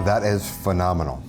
That is phenomenal.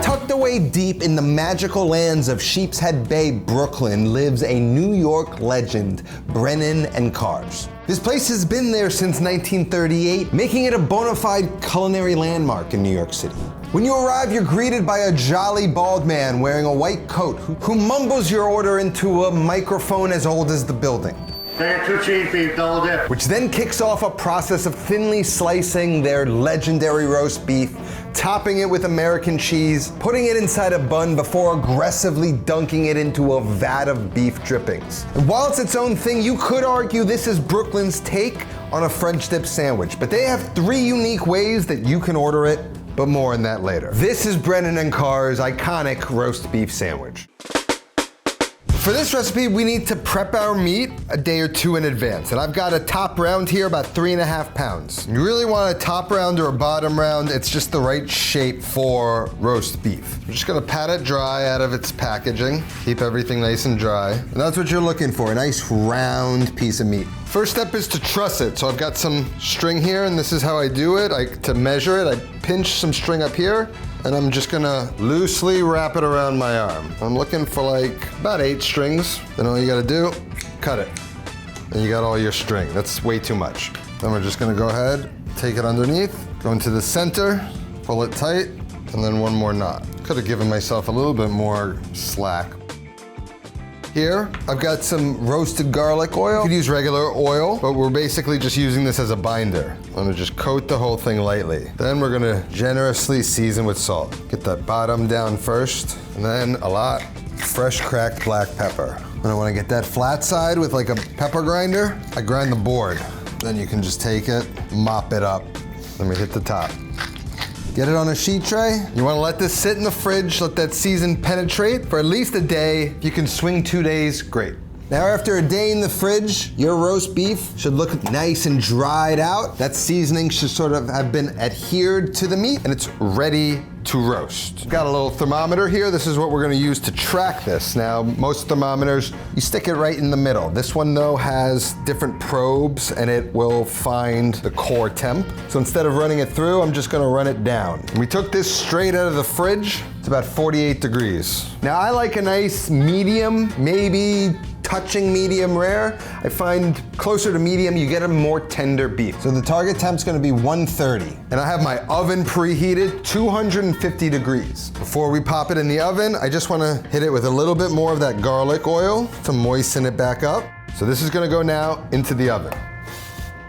Tucked away deep in the magical lands of Sheepshead Bay, Brooklyn, lives a New York legend, Brennan and Carr. This place has been there since 1938, making it a bona fide culinary landmark in New York City. When you arrive, you're greeted by a jolly bald man wearing a white coat who mumbles your order into a microphone as old as the building. Take 2 cheese beef, double dip. Which then kicks off a process of thinly slicing their legendary roast beef, topping it with American cheese, putting it inside a bun before aggressively dunking it into a vat of beef drippings. And while it's its own thing, you could argue this is Brooklyn's take on a French dip sandwich, but they have 3 unique ways that you can order it, but more on that later. This is Brennan and Carr's iconic roast beef sandwich. For this recipe, we need to prep our meat a day or 2 in advance. And I've got a top round here, about 3.5 pounds. You really want a top round or a bottom round. It's just the right shape for roast beef. I'm just gonna pat it dry out of its packaging. Keep everything nice and dry. And that's what you're looking for, a nice round piece of meat. First step is to truss it. So I've got some string here, and this is how I do it. To measure it, I pinch some string up here, and I'm just gonna loosely wrap it around my arm. I'm looking for like about 8 strings. Then all you gotta do, cut it. And you got all your string. That's way too much. Then we're just gonna go ahead, take it underneath, go into the center, pull it tight, and then 1 more knot. Could have given myself a little bit more slack. Here, I've got some roasted garlic oil. You could use regular oil, but we're basically just using this as a binder. I'm gonna just coat the whole thing lightly. Then we're gonna generously season with salt. Get that bottom down first, and then a lot fresh cracked black pepper. And I wanna get that flat side with like a pepper grinder. I grind the board. Then you can just take it, mop it up. Then we hit the top. Get it on a sheet tray. You wanna let this sit in the fridge, let that season penetrate for at least a day. If you can swing 2 days, great. Now after a day in the fridge, your roast beef should look nice and dried out. That seasoning should sort of have been adhered to the meat, and it's ready to roast. Got a little thermometer here. This is what we're gonna use to track this. Now, most thermometers, you stick it right in the middle. This one though has different probes, and it will find the core temp. So instead of running it through, I'm just gonna run it down. We took this straight out of the fridge. It's about 48 degrees. Now I like a nice medium, maybe touching medium rare. I find closer to medium, you get a more tender beef. So the target temp's gonna be 130. And I have my oven preheated, 250 degrees. Before we pop it in the oven, I just wanna hit it with a little bit more of that garlic oil to moisten it back up. So this is gonna go now into the oven.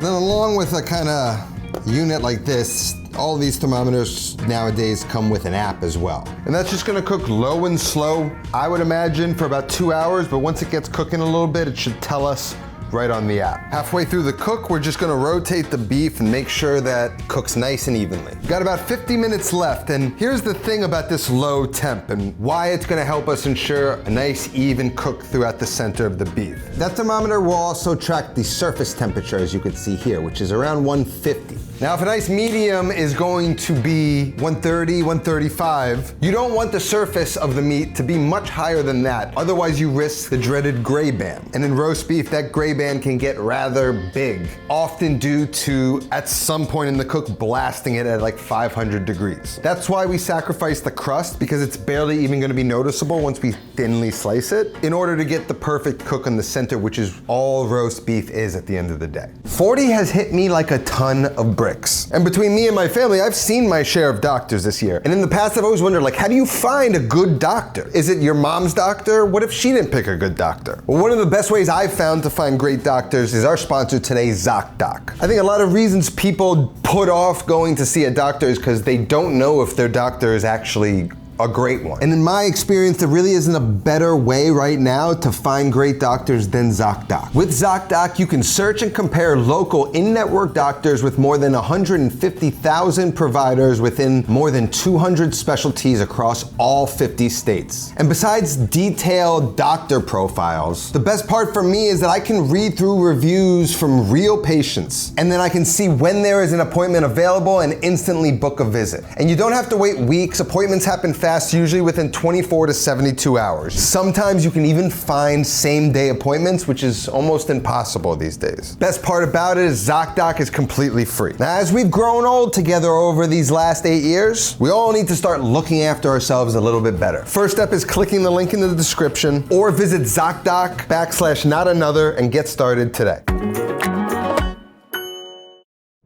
Then along with a kinda unit like this, all these thermometers nowadays come with an app as well. And that's just gonna cook low and slow, I would imagine, for about 2 hours, but once it gets cooking a little bit, it should tell us right on the app. Halfway through the cook, we're just gonna rotate the beef and make sure that it cooks nice and evenly. We've got about 50 minutes left, and here's the thing about this low temp and why it's gonna help us ensure a nice even cook throughout the center of the beef. That thermometer will also track the surface temperature, as you can see here, which is around 150. Now, if a nice medium is going to be 130, 135, you don't want the surface of the meat to be much higher than that. Otherwise, you risk the dreaded gray band. And in roast beef, that gray band can get rather big, often due to, at some point in the cook, blasting it at like 500 degrees. That's why we sacrifice the crust, because it's barely even gonna be noticeable once we thinly slice it, in order to get the perfect cook in the center, which is all roast beef is at the end of the day. 40 has hit me like a ton of bricks. And between me and my family, I've seen my share of doctors this year. And in the past, I've always wondered, like, how do you find a good doctor? Is it your mom's doctor? What if she didn't pick a good doctor? Well, one of the best ways I've found to find great doctors is our sponsor today, ZocDoc. I think a lot of reasons people put off going to see a doctor is because they don't know if their doctor is actually a great one. And in my experience, there really isn't a better way right now to find great doctors than ZocDoc. With ZocDoc, you can search and compare local in-network doctors with more than 150,000 providers within more than 200 specialties across all 50 states. And besides detailed doctor profiles, the best part for me is that I can read through reviews from real patients, and then I can see when there is an appointment available and instantly book a visit. And you don't have to wait weeks. Appointments happen fast. fast, usually within 24 to 72 hours. Sometimes you can even find same-day appointments, which is almost impossible these days. Best part about it is ZocDoc is completely free. Now, as we've grown old together over these last 8 years, we all need to start looking after ourselves a little bit better. First step is clicking the link in the description or visit ZocDoc/not another and get started today.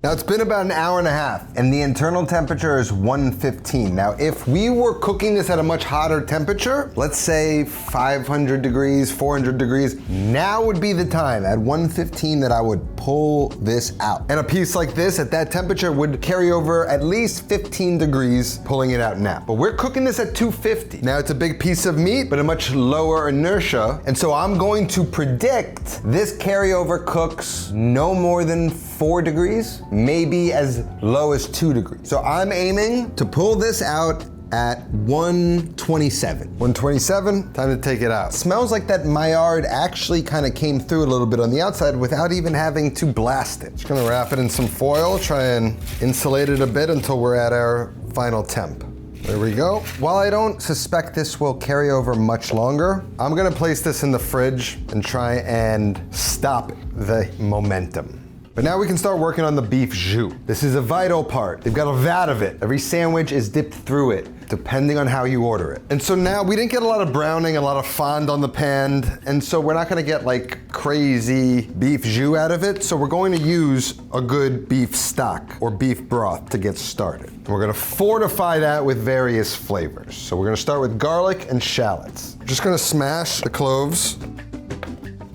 Now it's been about an hour and a half and the internal temperature is 115. Now if we were cooking this at a much hotter temperature, let's say 500 degrees, 400 degrees, now would be the time at 115 that I would pull this out. And a piece like this at that temperature would carry over at least 15 degrees pulling it out now. But we're cooking this at 250. Now it's a big piece of meat, but a much lower inertia. And so I'm going to predict this carryover cooks no more than 4 degrees, maybe as low as 2 degrees. So I'm aiming to pull this out at 127. 127, time to take it out. Smells like that Maillard actually kind of came through a little bit on the outside without even having to blast it. Just gonna wrap it in some foil, try and insulate it a bit until we're at our final temp. There we go. While I don't suspect this will carry over much longer, I'm gonna place this in the fridge and try and stop the momentum. But now we can start working on the beef jus. This is a vital part. They've got a vat of it. Every sandwich is dipped through it, depending on how you order it. And so now we didn't get a lot of browning, a lot of fond on the pan, and so we're not gonna get like crazy beef jus out of it, so we're going to use a good beef stock or beef broth to get started. And we're gonna fortify that with various flavors. So we're gonna start with garlic and shallots. I'm just gonna smash the cloves.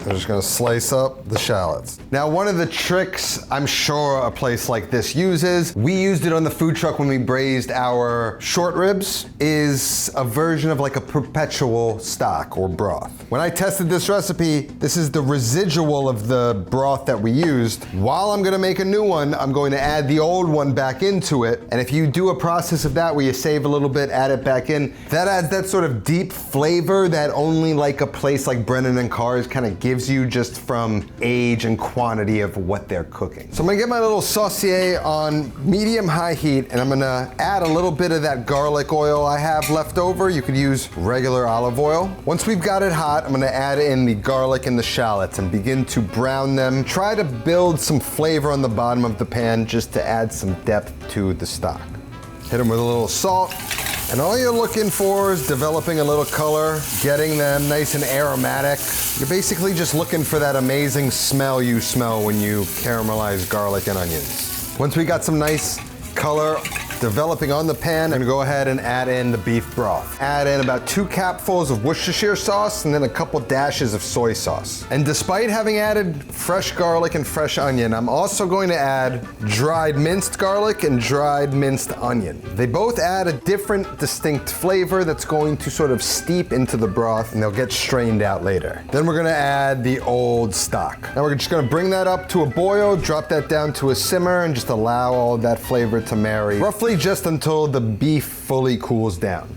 I'm just gonna slice up the shallots. Now, one of the tricks I'm sure a place like this uses, we used it on the food truck when we braised our short ribs, is a version of like a perpetual stock or broth. When I tested this recipe, this is the residual of the broth that we used. While I'm gonna make a new one, I'm going to add the old one back into it. And if you do a process of that where you save a little bit, add it back in, that adds that sort of deep flavor that only like a place like Brennan and Carr kind of gives you just from age and quantity of what they're cooking. So I'm gonna get my little saucier on medium-high heat and I'm gonna add a little bit of that garlic oil I have left over. You could use regular olive oil. Once we've got it hot, I'm gonna add in the garlic and the shallots and begin to brown them. Try to build some flavor on the bottom of the pan just to add some depth to the stock. Hit them with a little salt. And all you're looking for is developing a little color, getting them nice and aromatic. You're basically just looking for that amazing smell you smell when you caramelize garlic and onions. Once we got some nice color developing on the pan, I'm gonna go ahead and add in the beef broth. Add in about 2 capfuls of Worcestershire sauce and then a couple dashes of soy sauce. And despite having added fresh garlic and fresh onion, I'm also going to add dried minced garlic and dried minced onion. They both add a different distinct flavor that's going to sort of steep into the broth and they'll get strained out later. Then we're gonna add the old stock. Now we're just gonna bring that up to a boil, drop that down to a simmer and just allow all of that flavor to marry, roughly just until the beef fully cools down.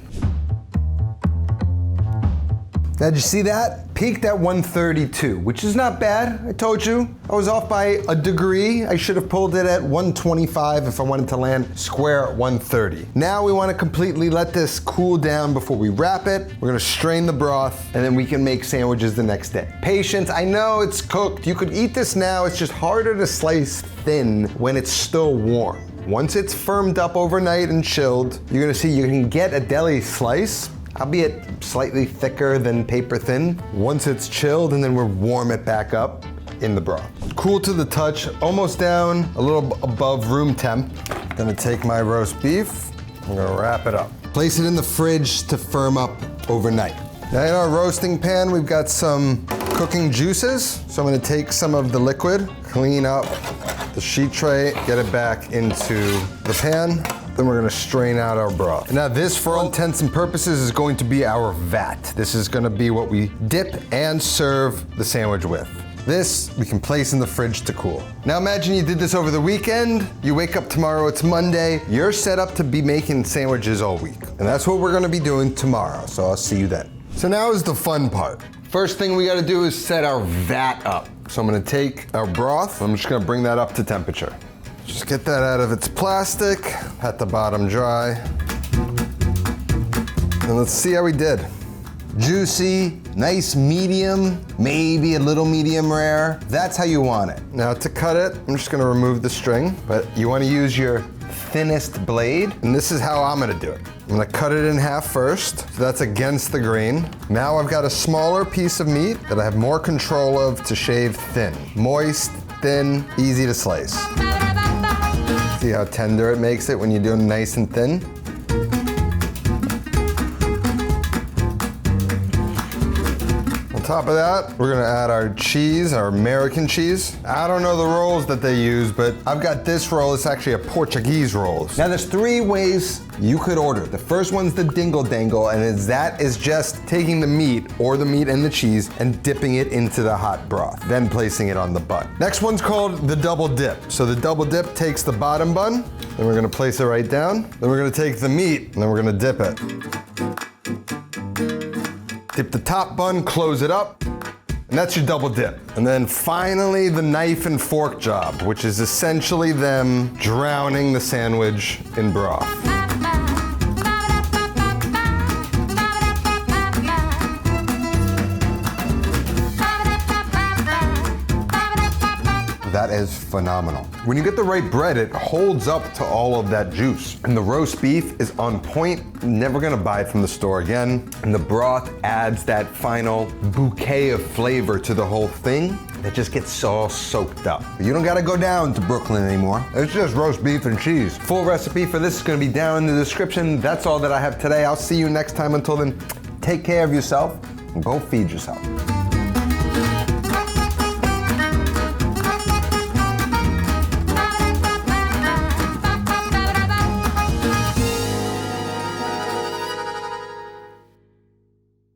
Now, did you see that? Peaked at 132, which is not bad. I told you, I was off by a degree. I should have pulled it at 125 if I wanted to land square at 130. Now we want to completely let this cool down before we wrap it. We're gonna strain the broth and then we can make sandwiches the next day. Patience, I know it's cooked. You could eat this now, it's just harder to slice thin when it's still warm. Once it's firmed up overnight and chilled, you're gonna see you can get a deli slice, albeit slightly thicker than paper thin. Once it's chilled and then we'll warm it back up in the broth. Cool to the touch, almost down, a little above room temp. Gonna take my roast beef, I'm gonna wrap it up. Place it in the fridge to firm up overnight. Now in our roasting pan, we've got some cooking juices. So I'm gonna take some of the liquid, clean up the sheet tray, get it back into the pan. Then we're gonna strain out our broth. Now this, for all intents and purposes, is going to be our vat. This is gonna be what we dip and serve the sandwich with. This we can place in the fridge to cool. Now imagine you did this over the weekend, you wake up tomorrow, it's Monday, you're set up to be making sandwiches all week. And that's what we're gonna be doing tomorrow, so I'll see you then. So now is the fun part. First thing we gotta do is set our vat up. So I'm gonna take our broth, I'm just gonna bring that up to temperature. Just get that out of its plastic, pat the bottom dry. And let's see how we did. Juicy, nice medium, maybe a little medium rare. That's how you want it. Now to cut it, I'm just gonna remove the string, but you wanna use your thinnest blade, and this is how I'm gonna do it. I'm gonna cut it in half first, so that's against the grain. Now I've got a smaller piece of meat that I have more control of to shave thin. Moist, thin, easy to slice. See how tender it makes it when you do it nice and thin? On top of that, we're gonna add our cheese, our American cheese. I don't know the rolls that they use, but I've got this roll. It's actually a Portuguese roll. Now there's 3 ways you could order. The first one's the dingle dangle, and that is just taking the meat or the meat and the cheese and dipping it into the hot broth, then placing it on the bun. Next one's called the double dip. So the double dip takes the bottom bun, then we're gonna place it right down. Then we're gonna take the meat, and then we're gonna dip it. Dip the top bun, close it up, and that's your double dip. And then finally the knife and fork job, which is essentially them drowning the sandwich in broth. That is phenomenal. When you get the right bread, it holds up to all of that juice. And the roast beef is on point, never gonna buy it from the store again. And the broth adds that final bouquet of flavor to the whole thing that just gets all soaked up. You don't gotta go down to Brooklyn anymore. It's just roast beef and cheese. Full recipe for this is gonna be down in the description. That's all that I have today. I'll see you next time. Until then, take care of yourself and go feed yourself.